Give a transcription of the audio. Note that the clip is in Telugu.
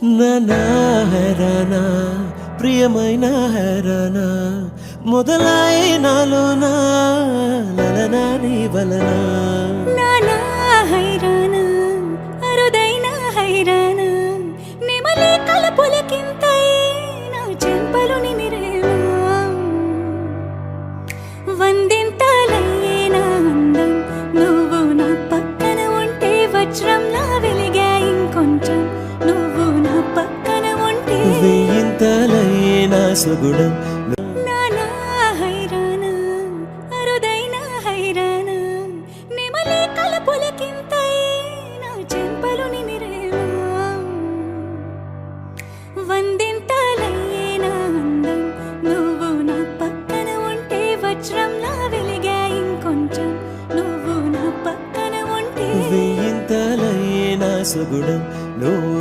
నానా హైరానా ప్రియమైన హైరానా మొదలాయి నాలోనా లలనా నీ వలనా నానా హైరానా అరుదైన హైరానా నెమలి కలపులకింతై నా చెంపలు నిమిరేనా వందింతలయ్యేనా అందం నువ్వు నా పక్కన ఉంటే వజ్రంలా వెలిగా ఇంకొంచెం నువ్వు నా పక్కన ఉంటే వెయ్యింతలయ్యేనా సుగుణం నానా హైరానా అరుదైన హైరానా నెమలి కలపులకింతై నా చెంపలు నిమిరేనా వందింతలయ్యేనా అందం నువ్వు నా పక్కన ఉంటే వజ్రంలా వెలిగా ఇంకొంచెం నువ్వు నా పక్కన ఉంటే వెయ్యింతలయ్యేనా సుగుణం నువ్వు